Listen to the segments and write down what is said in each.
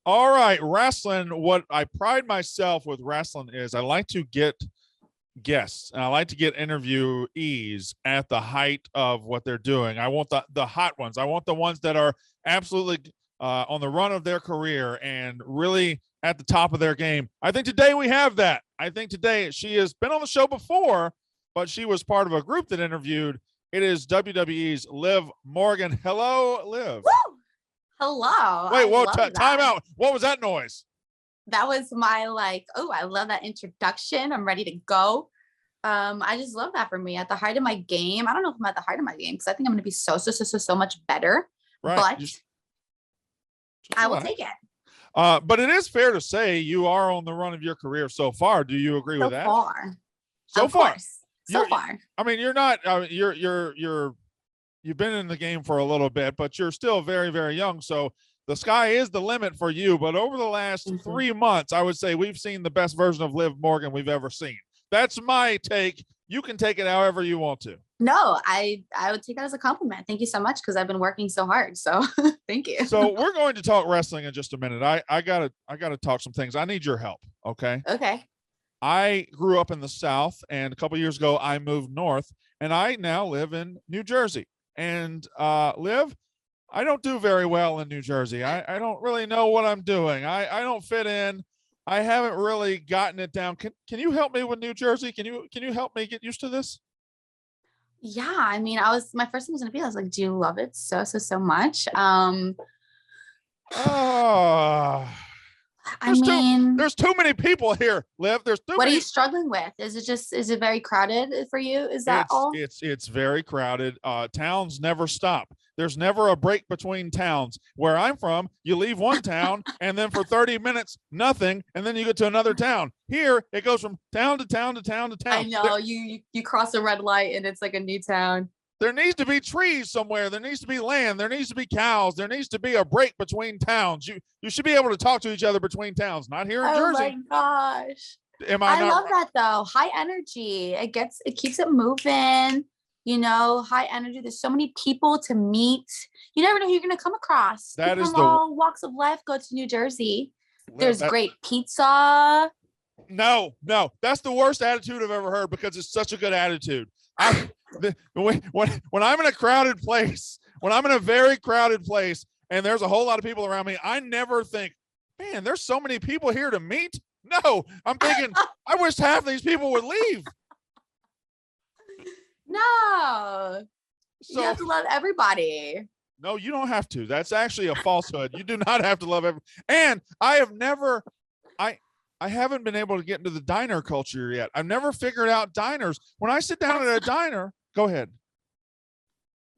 All right, wrestling. What I pride myself with wrestling is I like to get guests and I like to get interviewees at the height of what they're doing. I want the hot ones. I want the ones that are absolutely on the run of their career and really at the top of their game. I think today we have that. I think today she has been on the show before, but she was part of a group that interviewed. It is WWE's Liv Morgan. Hello, Liv. Woo! Hello. Wait, whoa, love time out. What was that noise? That was my I love that introduction. I'm ready to go. I just love that for me at the height of my game. I don't know if I'm at the height of my game because I think I'm going to be so much better. Right. But I will take it. But it is fair to say you are on the run of your career so far. Do you agree with that? So far. I mean, you're not. You've been in the game for a little bit, but you're still very, very young. So the sky is the limit for you. But over the last 3 months, I would say we've seen the best version of Liv Morgan we've ever seen. That's my take. You can take it however you want to. No, I would take that as a compliment. Thank you so much because I've been working so hard. So thank you. So we're going to talk wrestling in just a minute. I gotta talk some things. I need your help. Okay. Okay. I grew up in the South, and a couple years ago I moved north, and I now live in New Jersey. And Liv, I don't do very well in New Jersey. I don't really know what I'm doing. I don't fit in. I haven't really gotten it down. Can you help me with New Jersey? Can you help me get used to this? Yeah, I mean, my first thing was gonna be, I was like, do you love it so much? There's too many people here, Liv. What are you struggling with? Is it very crowded for you? Is that all? It's very crowded. Towns never stop. There's never a break between towns. Where I'm from, you leave one town and then for 30 minutes, nothing. And then you get to another town. Here, it goes from town to town to town to town. I know. You cross a red light and it's like a new town. There needs to be trees somewhere. There needs to be land. There needs to be cows. There needs to be a break between towns. You should be able to talk to each other between towns, not here in Jersey. Oh my gosh. I love that though. High energy. It keeps it moving. You know, high energy. There's so many people to meet. You never know who you're going to come across. That people is from all walks of life go to New Jersey. There's great pizza. No, that's the worst attitude I've ever heard because it's such a good attitude. When I'm in a crowded place, when I'm in a very crowded place and there's a whole lot of people around me, I never think, man, there's so many people here to meet. No, I'm thinking, I wish half these people would leave. No, you have to love everybody. No, you don't have to. That's actually a falsehood. You do not have to love everyone. And I haven't been able to get into the diner culture yet. I've never figured out diners. When I sit down at a diner, go ahead.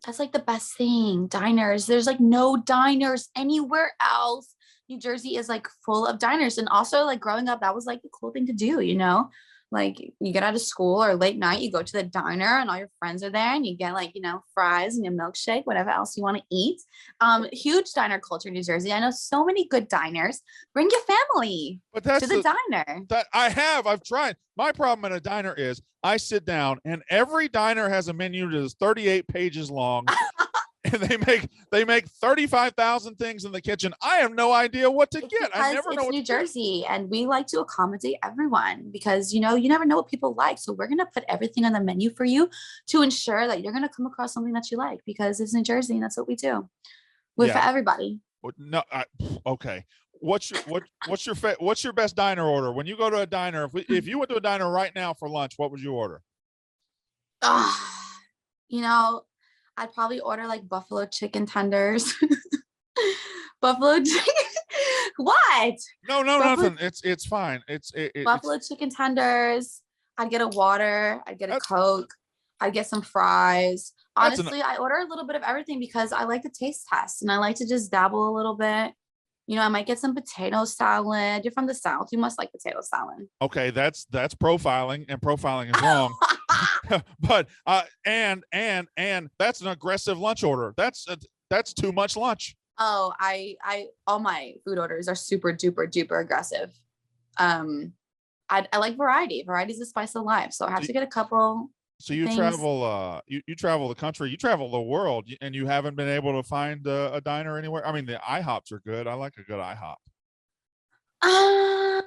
That's like the best thing. Diners. There's like no diners anywhere else. New Jersey is like full of diners. And also like growing up, that was like the cool thing to do, you know? Like you get out of school or late night, you go to the diner and all your friends are there and you get like, you know, fries and your milkshake, whatever else you want to eat. Huge diner culture in New Jersey. I know so many good diners. Bring your family to the diner. I've tried. My problem at a diner is I sit down and every diner has a menu that is 38 pages long. And they make 35,000 things in the kitchen. I have no idea what to get. I never know. It's New Jersey, and we like to accommodate everyone because you know you never know what people like. So we're gonna put everything on the menu for you to ensure that you're gonna come across something that you like because it's New Jersey and that's what we do. For everybody. No, okay. What's your best diner order when you go to a diner? If you went to a diner right now for lunch, what would you order? You know. I'd probably order like buffalo chicken tenders. Buffalo chicken. What? No, nothing. It's fine. Buffalo chicken tenders. I'd get a water. I'd get a Coke. I'd get some fries. Honestly, I order a little bit of everything because I like to taste test and I like to just dabble a little bit. You know, I might get some potato salad. You're from the South. You must like potato salad. Okay, that's profiling, and profiling is wrong. But and that's an aggressive lunch order. That's too much lunch. Oh, I all my food orders are super duper aggressive. I like variety. Variety is the spice of life. So I have to get a couple. So you travel you travel the country, you travel the world, and you haven't been able to find a diner anywhere. I mean, the IHOPs are good. I like a good IHOP. I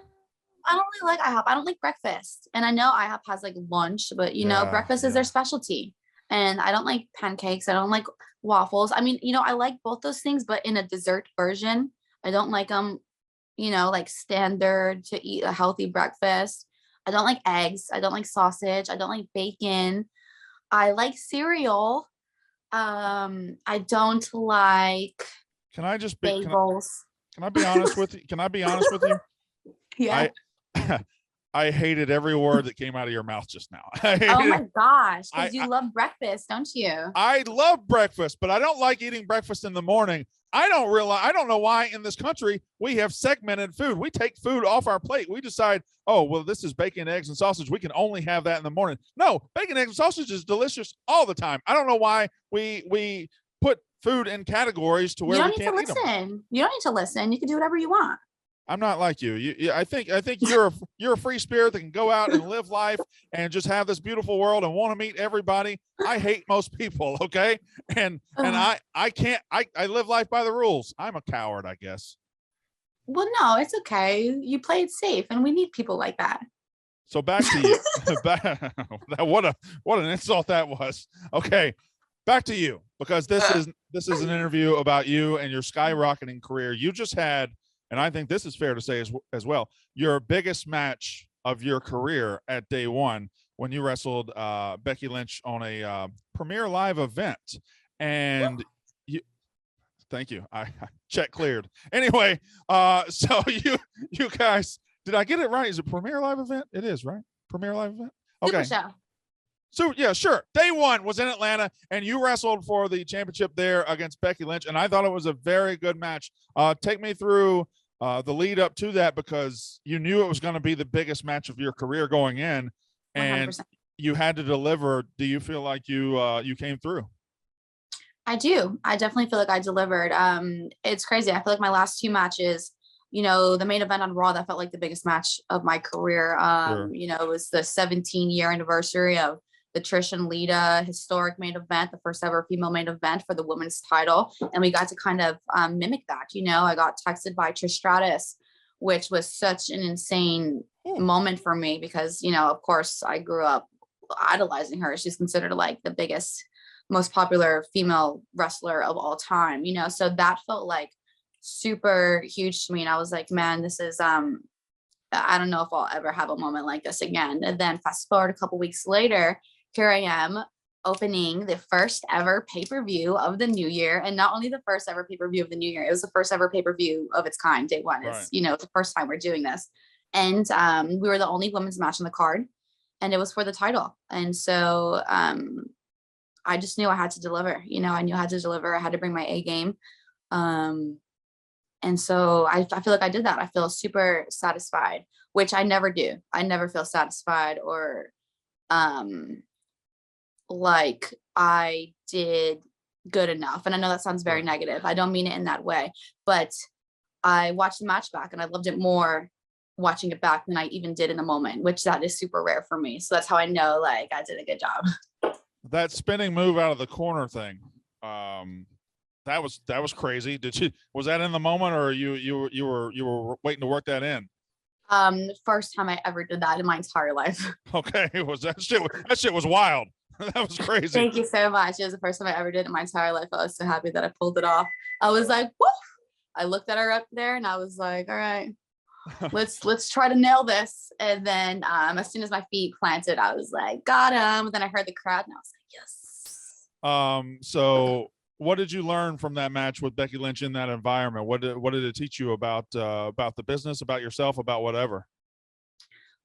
don't really like IHOP. I don't like breakfast. And I know IHOP has like lunch, but breakfast is their specialty. And I don't like pancakes. I don't like waffles. I mean, I like both those things, but in a dessert version. I don't like them, like standard to eat a healthy breakfast. I don't like eggs. I don't like sausage. I don't like bacon. I like cereal. I don't like Can I just be bagels. can I be honest with you? Can I be honest with you? Yeah. I hated every word that came out of your mouth just now. Oh my gosh, because you love breakfast, don't you? I love breakfast, but I don't like eating breakfast in the morning. I don't know why in this country we have segmented food. We take food off our plate. We decide, oh, well, this is bacon, eggs, and sausage. We can only have that in the morning. No, bacon, eggs, and sausage is delicious all the time. I don't know why we put food in categories to where we can't eat them. You don't need to listen. You can do whatever you want. I'm not like you. I think you're a free spirit that can go out and live life and just have this beautiful world and want to meet everybody. I hate most people, okay? And I can't. I live life by the rules. I'm a coward, I guess. Well, no, it's okay. You play it safe, and we need people like that. So back to you. What an insult that was. Okay, back to you, because this is an interview about you and your skyrocketing career. You just had, and I think this is fair to say as well, your biggest match of your career at day one when you wrestled Becky Lynch on a Premier Live event. And thank you. I check cleared. Anyway, so you guys, did I get it right? Is it Premier Live event? It is, right? Premier Live event? Okay. Super show. So yeah, sure. Day one was in Atlanta, and you wrestled for the championship there against Becky Lynch, and I thought it was a very good match. Take me through the lead up to that, because you knew it was going to be the biggest match of your career going in, and 100%. You had to deliver. Do you feel like you came through? I do. I definitely feel like I delivered. It's crazy. I feel like my last two matches, the main event on Raw, that felt like the biggest match of my career. Sure. It was the 17-year anniversary of the Trish and Lita historic main event, the first ever female main event for the women's title. And we got to kind of mimic that. I got texted by Trish Stratus, which was such an insane moment for me because, of course, I grew up idolizing her. She's considered like the biggest, most popular female wrestler of all time, so that felt like super huge to me. And I was like, man, this is, I don't know if I'll ever have a moment like this again. And then fast forward a couple weeks later, here I am opening the first ever pay-per-view of the new year. And not only the first ever pay-per-view of the new year, it was the first ever pay-per-view of its kind. Day one is, it's the first time we're doing this. And we were the only women's match on the card, and it was for the title. And so I just knew I had to deliver. I knew I had to deliver. I had to bring my A game. And so I feel like I did that. I feel super satisfied, which I never do. I never feel satisfied or like I did good enough. And I know that sounds very negative. I don't mean it in that way, but I watched the match back and I loved it more watching it back than I even did in the moment, which that is super rare for me. So that's how I know like I did a good job. That spinning move out of the corner thing, that was crazy. Was that in the moment, or you were waiting to work that in? First time I ever did that in my entire life. Okay, that shit was wild. That was crazy. Thank you so much. It was the first time I ever did it in my entire life. I was so happy that I pulled it off. I was like, woo! I looked at her up there and I was like, all right, let's try to nail this. And then as soon as my feet planted, I was like, got him. Then I heard the crowd and I was like, yes. So what did you learn from that match with Becky Lynch in that environment? What did it teach you about the business, about yourself, about whatever?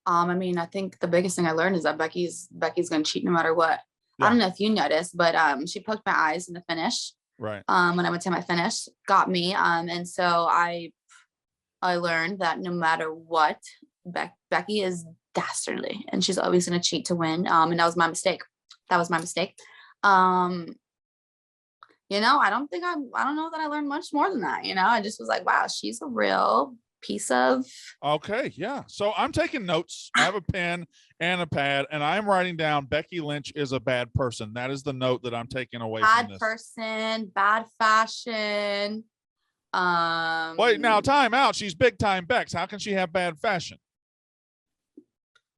I mean, I think the biggest thing I learned is that Becky's going to cheat no matter what. Yeah. I don't know if you noticed, but she poked my eyes in the finish. Right. When I went to my finish, got me. And so I learned that no matter what, Becky is dastardly and she's always going to cheat to win. And that was my mistake. I don't know that I learned much more than that. I just was like, wow, she's a real piece of. Okay. Yeah. So I'm taking notes. I have a pen and a pad and I'm writing down Becky Lynch is a bad person. That is the note that I'm taking away from this. Bad person, bad fashion. Wait, now time out. She's big time Bex. How can she have bad fashion?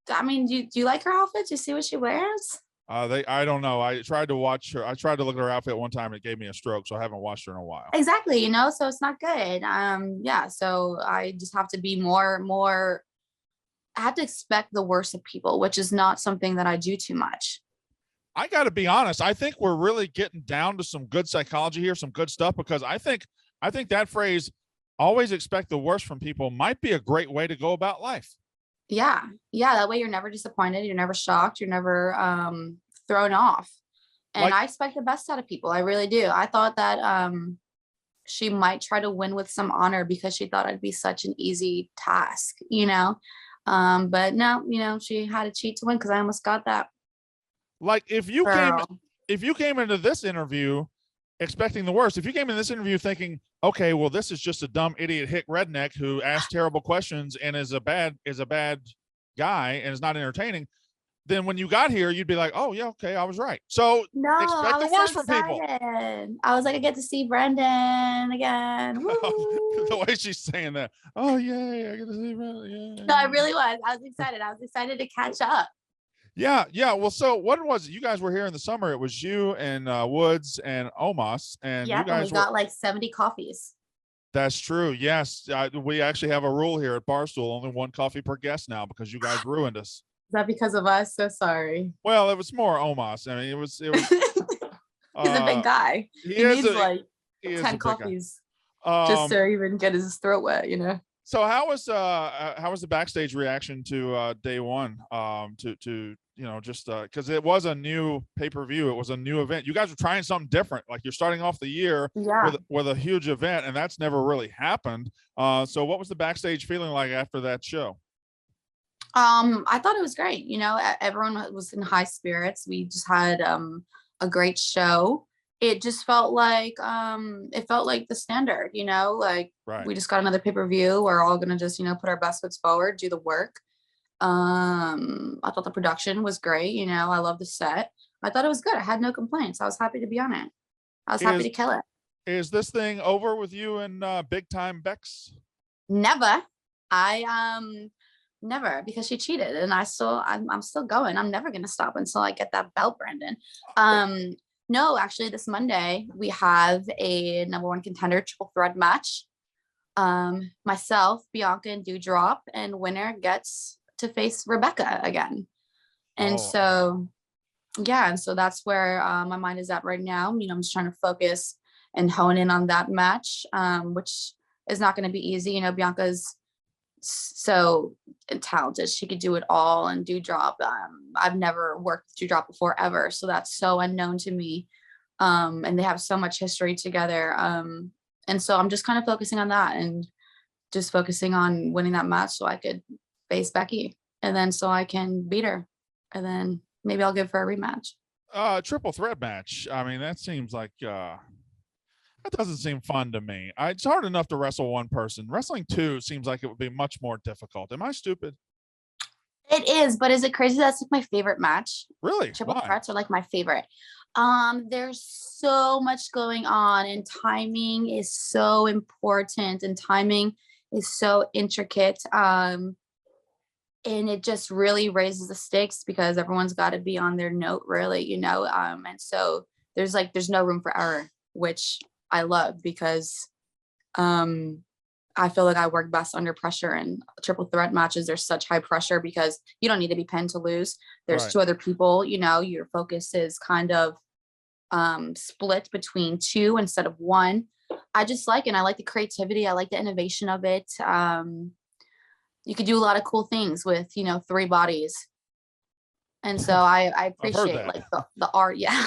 I mean, do you like her outfits? You see what she wears? I don't know. I tried to watch her. I tried to look at her outfit one time. And it gave me a stroke, so I haven't watched her in a while. Exactly, so it's not good. Yeah, so I just have to be more. I have to expect the worst of people, which is not something that I do too much. I got to be honest. I think we're really getting down to some good psychology here, some good stuff, because I think that phrase, always expect the worst from people, might be a great way to go about life. Yeah. That way you're never disappointed. You're never shocked. You're never thrown off. And I expect the best out of people. I really do. I thought that she might try to win with some honor because she thought it'd be such an easy task, but no, she had to cheat to win because I almost got that. Like if you came into this interview expecting the worst, if you came in this interview thinking, okay, well, this is just a dumb idiot hick redneck who asks terrible questions and is a bad guy and is not entertaining, then when you got here, you'd be like, oh yeah, okay, I was right. So no, expect the worst from people. I was like, I get to see Brendan again. The way she's saying that. Oh yeah, I get to see Brendan. Yeah. No, I really was. I was excited. I was excited to catch up. Yeah. Well, so what was it? You guys were here in the summer. It was you and Woods and Omos, and you guys got like 70 coffees. That's true. Yes, we actually have a rule here at Barstool: only one coffee per guest now because you guys ruined us. Is that because of us? So sorry. Well, it was more Omos. I mean, it was. He's a big guy. He needs like 10 coffees just to even get his throat wet, So how was the backstage reaction to day one? Just because it was a new pay-per-view, it was a new event. You guys were trying something different. Like you're starting off the year with a huge event, and that's never really happened. So what was the backstage feeling like after that show? I thought it was great. Everyone was in high spirits. We just had a great show. It just felt like the standard, like right. We just got another pay-per-view. We're all gonna just, put our best foot forward, do the work. I thought the production was great. I love the set. I thought it was good. I had no complaints. I was happy to be on it. I was happy to kill it. Is this thing over with you and big time Bex? Never. Never, because she cheated, and I'm still going. I'm never gonna stop until I get that belt, Brandon. No, actually, this Monday we have a number one contender triple threat match. Myself, Bianca, and Doudrop, and winner gets to face Rebecca again. And so that's where my mind is at right now. I'm just trying to focus and hone in on that match, which is not going to be easy. Bianca's so talented. She could do it all. And Doudrop, I've never worked with Doudrop before ever, so that's so unknown to me. And they have so much history together. And so I'm just kind of focusing on that and just focusing on winning that match so I could face Becky, and then so I can beat her, and then maybe I'll give her a rematch. Triple threat match. I mean, that seems like that doesn't seem fun to me. It's hard enough to wrestle one person. Wrestling two seems like it would be much more difficult. Am I stupid? It is, but is it crazy? That's like my favorite match. Really? Triple threats are like my favorite. There's so much going on, and timing is so important, and timing is so intricate. And it just really raises the stakes because everyone's got to be on their note, really, and so there's no room for error, which I love because I feel like I work best under pressure. And triple threat matches, there's such high pressure because you don't need to be pinned to lose. There's right. Two other people, your focus is kind of split between two instead of one. I just like it. And I like the creativity. I like the innovation of it. You could do a lot of cool things with, three bodies. And so I appreciate like the art. Yeah.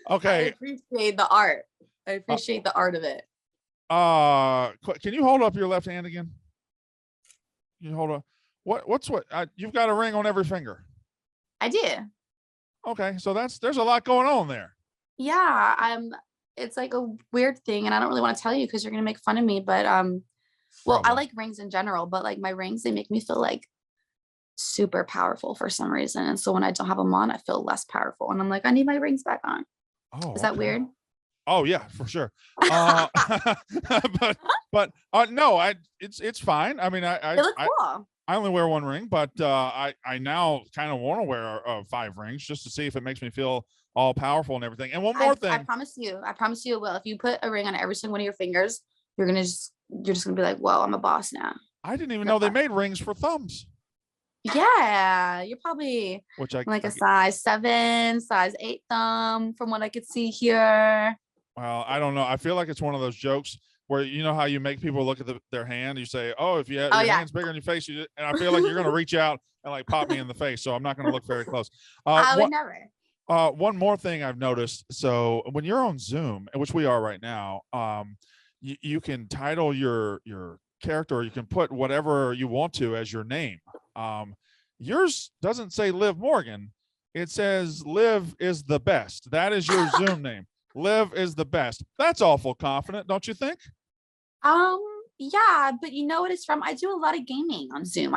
Okay. I appreciate the art. I appreciate the art of it. Can you hold up your left hand again? You hold up. What's you've got a ring on every finger. I do. Okay. So there's a lot going on there. Yeah. It's like a weird thing, and I don't really want to tell you because you're going to make fun of me, but, well, I like rings in general, but like my rings, they make me feel like super powerful for some reason. And so when I don't have them on, I feel less powerful. And I'm like, I need my rings back on. Oh, Is that okay. weird? Oh yeah, for sure. Uh, but no, it's fine. I mean, They look cool. I only wear one ring, but I now kind of want to wear 5 rings just to see if it makes me feel all powerful and everything. And one more I thing, promise you it will. If you put a ring on every single one of your fingers, you're just gonna be like, whoa, I'm a boss now. I didn't even know they made rings for thumbs, Yeah, you're probably which like a size 7, size 8 thumb from what I could see here. well, I don't know. I feel like it's one of those jokes where you know how you make people look at their hand. You say, "Oh, if your Yeah. hand's bigger than your face," and I feel like you're going to reach out and like pop me in the face. So I'm not going to look very close. I would never. One more thing I've noticed. So when you're on Zoom, which we are right now, you can title your character, or you can put whatever you want to as your name. Yours doesn't say Liv Morgan. It says Liv is the best. That is your Zoom name. Liv is the best. That's awful confident, don't you think? Yeah, but you know what it's from? I do a lot of gaming on Zoom.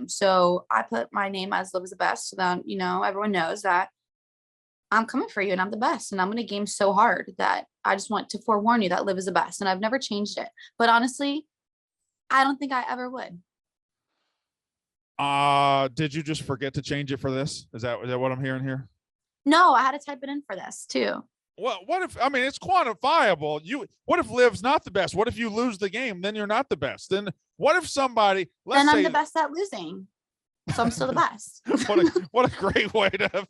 So I put my name as Liv is the best. So then, everyone knows that I'm coming for you and I'm the best. And I'm going to game so hard that I just want to forewarn you that Liv is the best. And I've never changed it. But honestly, I don't think I ever would. Did you just forget to change it for this? Is that what I'm hearing here? No, I had to type it in for this too. Well, what if, I mean, it's quantifiable. What if Liv's not the best? What if you lose the game? Then you're not the best. Then what if somebody, then I'm the best at losing. So I'm still the best. what a great way to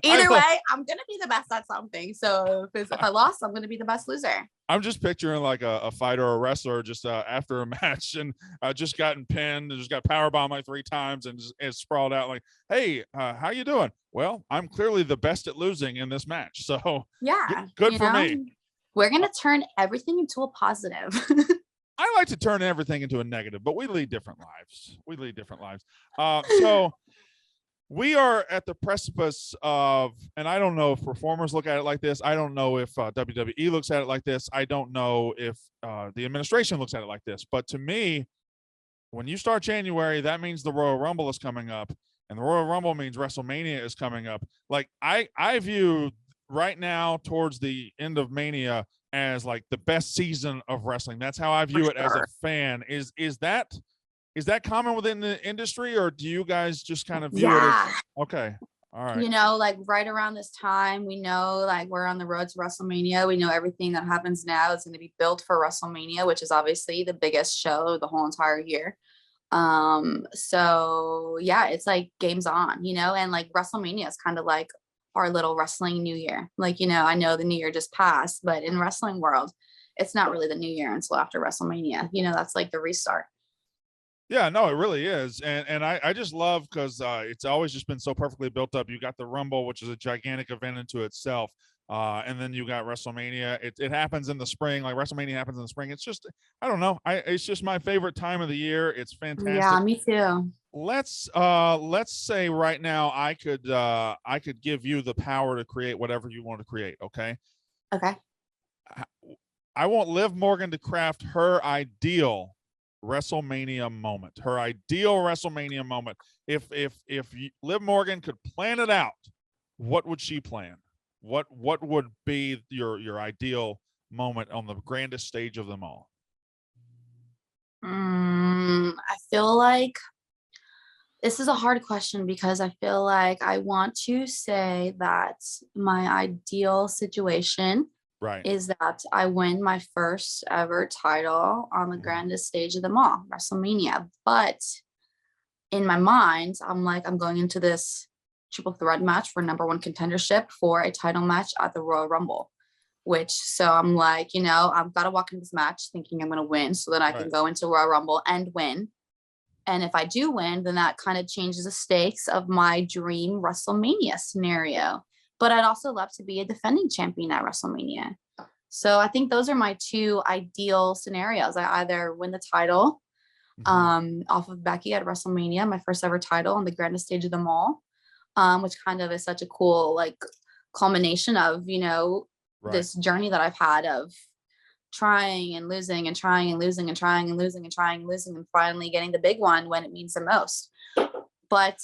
Either way, I'm gonna be the best at something. So if I lost, I'm gonna be the best loser. I'm just picturing like a fighter or a wrestler just after a match and just gotten pinned and just got powerbombed like 3 times and is sprawled out like, hey, how you doing? Well, I'm clearly the best at losing in this match. So yeah, good for me. We're gonna turn everything into a positive. I like to turn everything into a negative, but we lead different lives. So we are at the precipice of, and I don't know if performers look at it like this. I don't know if WWE looks at it like this. I don't know if the administration looks at it like this. But to me, when you start January, that means the Royal Rumble is coming up, and the Royal Rumble means WrestleMania is coming up. Like I view right now towards the end of Mania as like the best season of wrestling. That's how I view it as a fan. Is that common within the industry, or do you guys just kind of view it as okay? All right. Like right around this time, we know like we're on the road to WrestleMania. We know everything that happens now is going to be built for WrestleMania, which is obviously the biggest show of the whole entire year. So yeah, it's like game's on, and like WrestleMania is kind of like our little wrestling new year. Like, I know the new year just passed, but in wrestling world, it's not really the new year until after WrestleMania. That's like the restart. Yeah, no, it really is. And I just love because it's always just been so perfectly built up. You got the Rumble, which is a gigantic event into itself. And then you got WrestleMania. It happens in the spring. Like WrestleMania happens in the spring. It's just, I don't know. It's just my favorite time of the year. It's fantastic. Yeah, me too. Let's say right now I could give you the power to create whatever you want to create. Okay. Okay. I want Liv Morgan to craft her ideal WrestleMania moment. Her ideal WrestleMania moment. If Liv Morgan could plan it out, what would she plan? What would be your ideal moment on the grandest stage of them all? I feel like this is a hard question because I feel like I want to say that my ideal situation is that I win my first ever title on the grandest stage of them all, WrestleMania. But in my mind, I'm like, I'm going into this triple threat match for number 1 contendership for a title match at the Royal Rumble, so I'm like, I've got to walk into this match thinking I'm going to win so that I can go into Royal Rumble and win. And if I do win, then that kind of changes the stakes of my dream WrestleMania scenario. But I'd also love to be a defending champion at WrestleMania. So I think those are my 2 ideal scenarios. I either win the title off of Becky at WrestleMania, my first ever title on the grandest stage of them all, which kind of is such a cool like culmination of, this journey that I've had of trying and losing and trying and losing and trying and losing and trying and losing and finally getting the big one when it means the most. But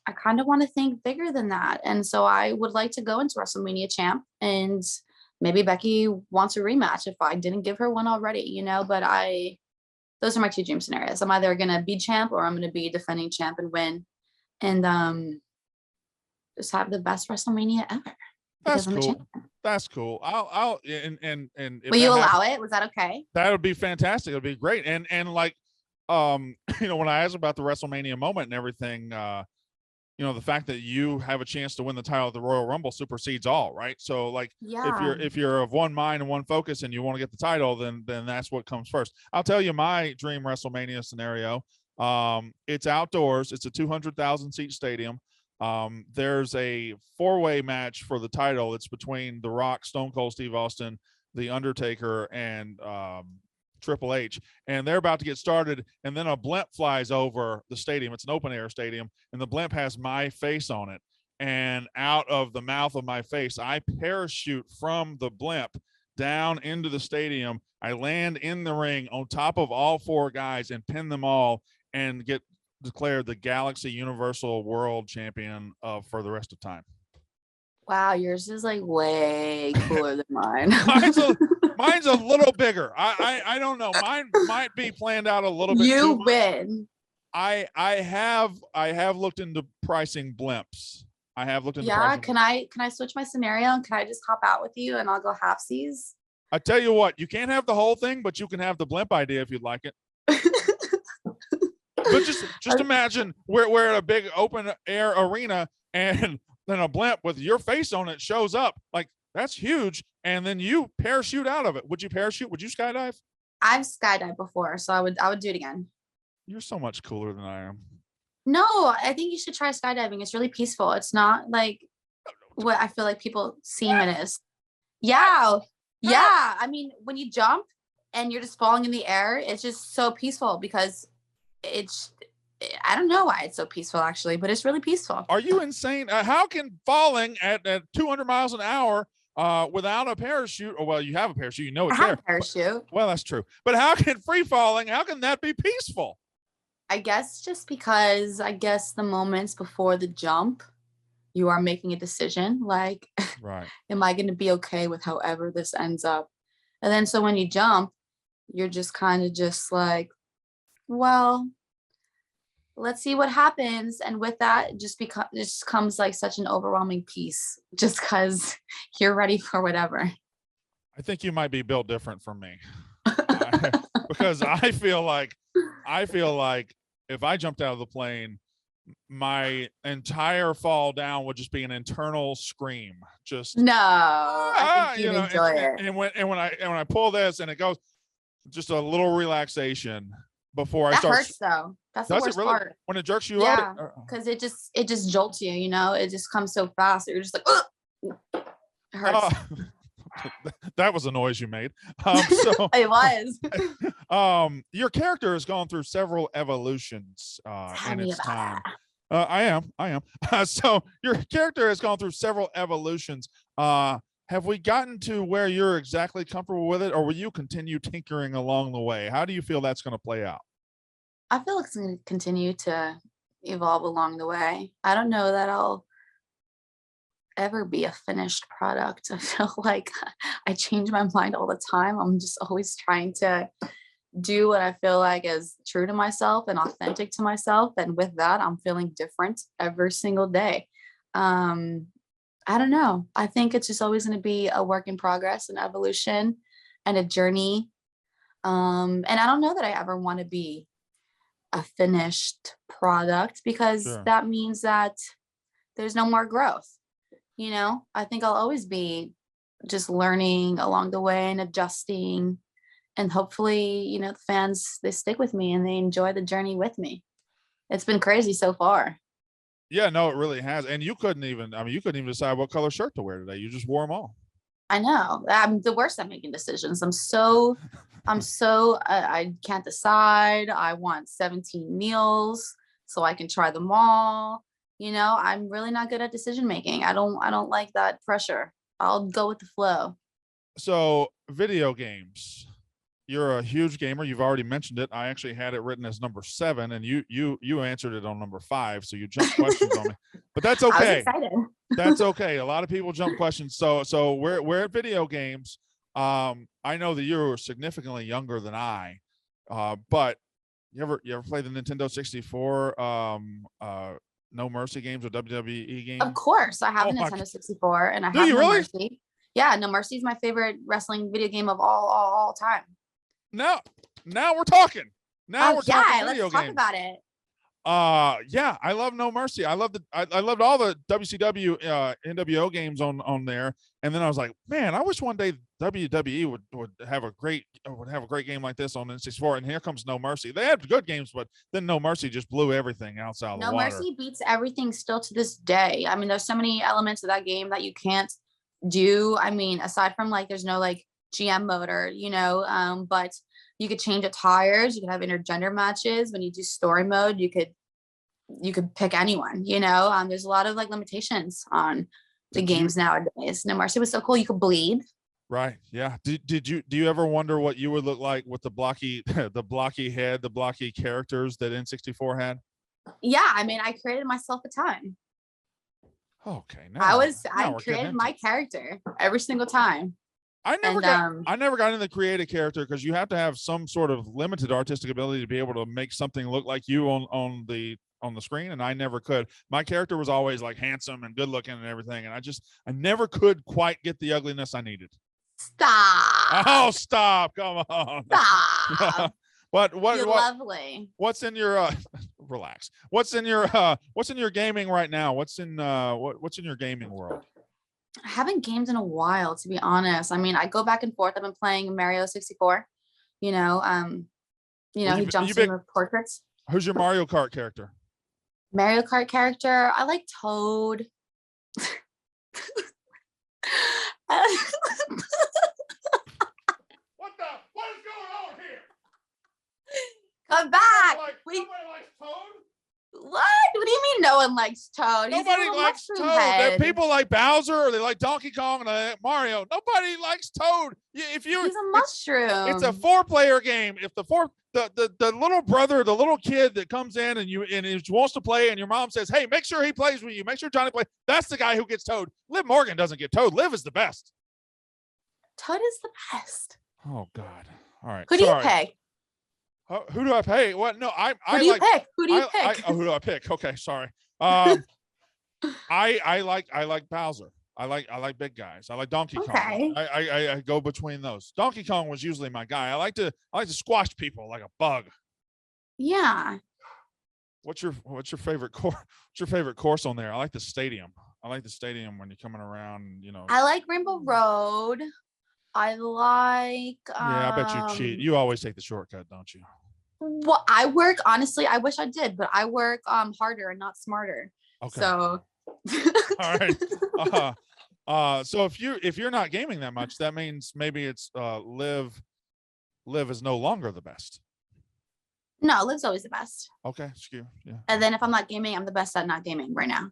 I kind of want to think bigger than that. And so I would like to go into WrestleMania champ, and maybe Becky wants a rematch if I didn't give her one already, you know, but those are my two dream scenarios. I'm either going to be champ or I'm going to be defending champ and win, and just have the best WrestleMania ever because That's I'm a cool. champ. That's cool. I'll and if Will you that allow it? Was that okay? that would be fantastic. It'd be great. And like, you know, when I asked about the WrestleMania moment and everything, you know, the fact that you have a chance to win the title of the Royal Rumble supersedes all, right? So like, Yeah. if you're of one mind and one focus and you want to get the title, then that's what comes first. I'll tell you my dream WrestleMania scenario. It's outdoors. It's a 200,000 seat stadium. There's a 4-way match for the title. It's between The Rock, Stone Cold Steve Austin, The Undertaker, and Triple H, and they're about to get started, and then a blimp flies over the stadium. It's an open air stadium, and the blimp has my face on it, and out of the mouth of my face, I parachute from the blimp down into the stadium. I land in the ring on top of all 4 guys and pin them all, and get declared the Galaxy Universal World Champion for the rest of time. Wow, yours is like way cooler than mine. Mine's a little bigger. I don't know. Mine might be planned out a little bit. You too win. I have looked into pricing blimps. I have looked into Yeah, pricing. can I switch my scenario and can I just hop out with you and I'll go halfsies? I tell you what, you can't have the whole thing, but you can have the blimp idea if you'd like it. But just imagine we're at a big open air arena, and then a blimp with your face on it shows up. Like, that's huge. And then you parachute out of it. Would you parachute? Would you skydive? I've skydived before, so I would do it again. You're so much cooler than I am. No, I think you should try skydiving. It's really peaceful. It's not like what I feel like people seem it is. Yeah. Yeah. I mean, when you jump and you're just falling in the air, it's just so peaceful because I don't know why it's so peaceful actually, but it's really peaceful. Are you insane? How can falling at 200 miles an hour without a parachute, or well, you have a parachute, you know it's I have there. a parachute. Well, that's true. But how can free falling, how can that be peaceful? I guess just because the moments before the jump, you are making a decision like, right, am I going to be okay with however this ends up? And then so when you jump, you're just kind of just like, well, let's see what happens. And with that, just comes like such an overwhelming peace just because you're ready for whatever. I think you might be built different from me. Because I feel like if I jumped out of the plane, my entire fall down would just be an internal scream. Just no, I think you'd enjoy it. And when I pull this and it goes, just a little relaxation before I start. That hurts though. That's the worst part. When it jerks you out? Yeah, because it just jolts you. You know, it just comes so fast. You're just like, ugh! It hurts. That was a noise you made. So it was. Your character has gone through several evolutions in its time. I am. So your character has gone through several evolutions. Have we gotten to where you're exactly comfortable with it, or will you continue tinkering along the way? How do you feel that's going to play out? I feel it's going to continue to evolve along the way. I don't know that I'll ever be a finished product. I feel like I change my mind all the time. I'm just always trying to do what I feel like is true to myself and authentic to myself. And with that, I'm feeling different every single day. I don't know. I think it's just always going to be a work in progress, an evolution and a journey. And I don't know that I ever want to be a finished product because that means that there's no more growth. You know, I think I'll always be just learning along the way and adjusting, and hopefully, you know, the fans, they stick with me and they enjoy the journey with me. It's been crazy so far. Yeah, no, it really has. And you couldn't even decide what color shirt to wear today. You just wore them all. I know. I'm the worst at making decisions. I can't decide. I want 17 meals so I can try them all. You know, I'm really not good at decision making. I don't like that pressure. I'll go with the flow. So video games, you're a huge gamer. You've already mentioned it. I actually had it written as number 7, and you answered it on number 5. So you jumped questions on me, but that's I was okay. excited. That's okay. A lot of people jump questions. So we're at video games. I know that you're significantly younger than I, but you ever play the Nintendo 64 No Mercy games or WWE games? Of course, I have a Oh my Nintendo 64, and I Do have you No really? Mercy. Yeah, No Mercy is my favorite wrestling video game of all time. Now we're talking. Now we're talking video let's talk games. about it. Yeah, I love No Mercy. I loved all the WCW NWO games on there. And then I was like, man, I wish one day WWE would have a great game like this on N64. And here comes No Mercy. They had good games, but then No Mercy just blew everything outside of the No water. Mercy beats everything still to this day. I mean, there's so many elements of that game that you can't do. I mean, aside from like there's no like GM motor, but you could change attires, you could have intergender matches. When you do story mode, you could pick anyone, there's a lot of like limitations on the games nowadays. No Mercy was so cool. You could bleed. Right. Yeah. Do you ever wonder what you would look like with the blocky head, the blocky characters that N64 had? Yeah. I mean, I created myself a ton. Okay. I created my character every single time. I never got into create a character because you have to have some sort of limited artistic ability to be able to make something look like you on the screen, and I never could. My character was always like handsome and good looking and everything, and I never could quite get the ugliness I needed. Stop. Oh, stop. Come on. Stop. What You're lovely. What's in your relax. What's in your gaming right now? What's in your gaming world? I haven't gamed in a while, to be honest. I mean, I go back and forth. I've been playing Mario 64. He jumps in with portraits. Who's your Mario Kart character? Mario Kart character, I like Toad. What is going on here? Come back. Nobody likes Toad? What? What do you mean no one likes Toad? Nobody likes Toad. People like Bowser, or they like Donkey Kong, and they like Mario. Nobody likes Toad. He's a mushroom. It's a 4-player game. If the little brother, the little kid that comes in and he wants to play, and your mom says, "Hey, make sure he plays with you. Make sure Johnny plays." That's the guy who gets Toad. Liv Morgan doesn't get Toad. Liv is the best. Toad is the best. Oh God. All right. Who do you pick? Who do I pay? What? No, Who do you pick? Who do you pick? Who do I pick? Okay, sorry. I like Bowser. I like big guys. I like Donkey Kong. I go between those. Donkey Kong was usually my guy. I like to squash people like a bug. Yeah. What's your favorite course? What's your favorite course on there? I like the stadium. I like the stadium when you're coming around. I like Rainbow Road. I like. Yeah, I bet you cheat. You always take the shortcut, don't you? Well, I work, honestly, I wish I did, but I work harder and not smarter. Okay. So. All right. So if you're not gaming that much, that means maybe it's Liv is no longer the best. No, Liv's always the best. Okay, excuse yeah. And then if I'm not gaming, I'm the best at not gaming right now.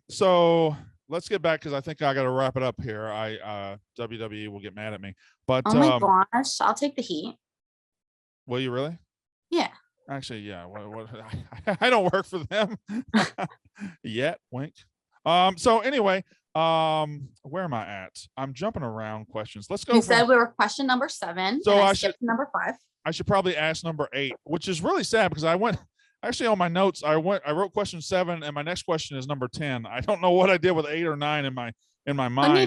So let's get back, because I think I got to wrap it up here. WWE will get mad at me, but oh my gosh, I'll take the heat. Will you really? Yeah. Actually, yeah. I don't work for them yet. Wink. So anyway, where am I at? I'm jumping around questions. Let's go. You said we were question number 7. So I should number 5. I should probably ask number 8, which is really sad because I went. Actually, on my notes, I wrote question 7, and my next question is number 10. I don't know what I did with 8 or 9 in my mind. Who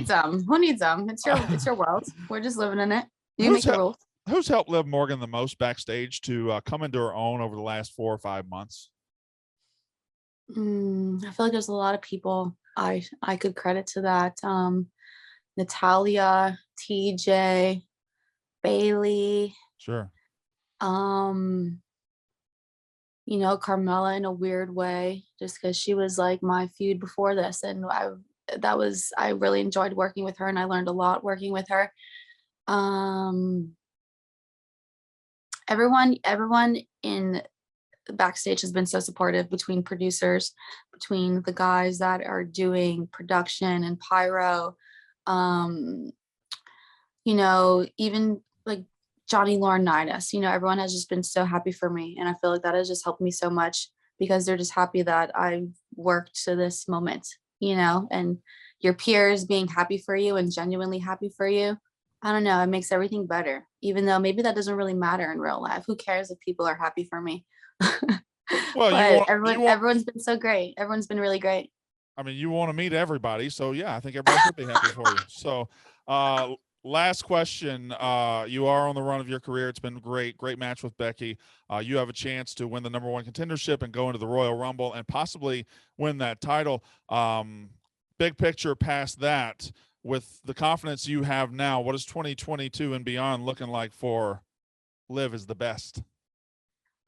needs them? It's your world. We're just living in it. You make the rules. Who's helped Liv Morgan the most backstage to come into her own over the last 4 or 5 months? I feel like there's a lot of people I could credit to that. Natalia, TJ, Bailey. Sure. Carmella in a weird way, just because she was like my feud before this, and I really enjoyed working with her, and I learned a lot working with her. Everyone in backstage has been so supportive, between producers, between the guys that are doing production and pyro, even like Johnny Laurinaitis. You know, everyone has just been so happy for me. And I feel like that has just helped me so much because they're just happy that I've worked to this moment, you know, and your peers being happy for you and genuinely happy for you. I don't know. It makes everything better, even though maybe that doesn't really matter in real life. Who cares if people are happy for me? Well, But everyone's been so great. Everyone's been really great. I mean, you want to meet everybody. So yeah, I think everybody should be happy for you. So, last question. You are on the run of your career. It's been great match with Becky. You have a chance to win the #1 contendership and go into the Royal Rumble and possibly win that title. Big picture past that, with the confidence you have now, what is 2022 and beyond looking like for Liv is the best?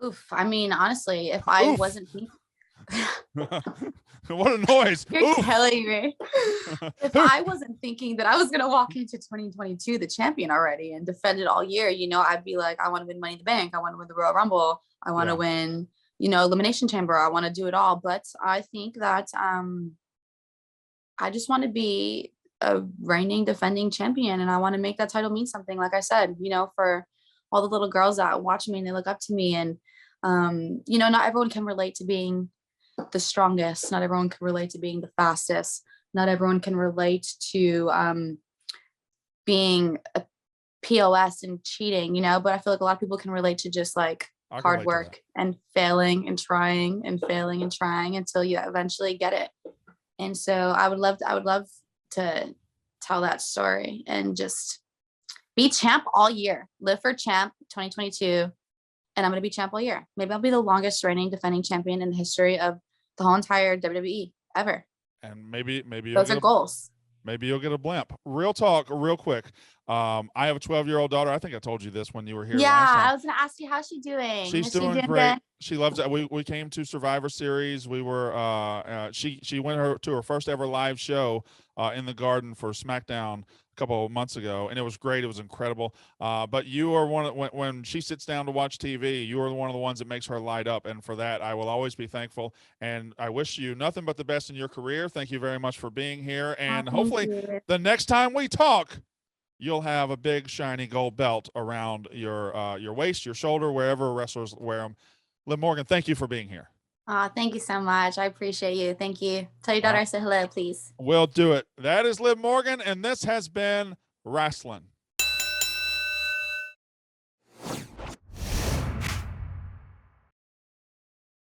Oof. I mean, honestly, if I Oof. wasn't thinking, What a noise. you're Oof. killing me. If I wasn't thinking that I was going to walk into 2022 the champion already and defend it all year, you know, I'd be like, I want to win Money in the Bank. I want to win the Royal Rumble. I want to win, you know, Elimination Chamber. I want to do it all. But I think that I just want to be a reigning defending champion, and I want to make that title mean something. Like I said, you know, for all the little girls that watch me and they look up to me, and you know, not everyone can relate to being the strongest. Not everyone can relate to being the fastest. Not everyone can relate to being a POS and cheating, you know, but I feel like a lot of people can relate to just like hard work and failing and trying and failing and trying until you eventually get it. And so I would love to tell that story and just be champ all year. Live for champ 2022. And I'm going to be champ all year. Maybe I'll be the longest reigning defending champion in the history of the whole entire WWE ever. And maybe those are goals. Maybe you'll get a blimp. Real talk, real quick. I have a 12-year-old daughter. I think I told you this when you were here. Yeah, last time. I was gonna ask you, how's she doing? She's doing great. She loves it. We came to Survivor Series. We were she went to her first ever live show in the Garden for SmackDown a couple of months ago, and it was great. It was incredible. But you are when she sits down to watch TV, you are one of the ones that makes her light up, and for that I will always be thankful. And I wish you nothing but the best in your career. Thank you very much for being here, and hopefully the next time we talk, you'll have a big shiny gold belt around your waist, your shoulder, wherever wrestlers wear them. Liv Morgan, thank you for being here. Thank you so much. I appreciate you. Thank you. Tell your daughter I said hello, please. We'll do it. That is Liv Morgan, and this has been Wrestling.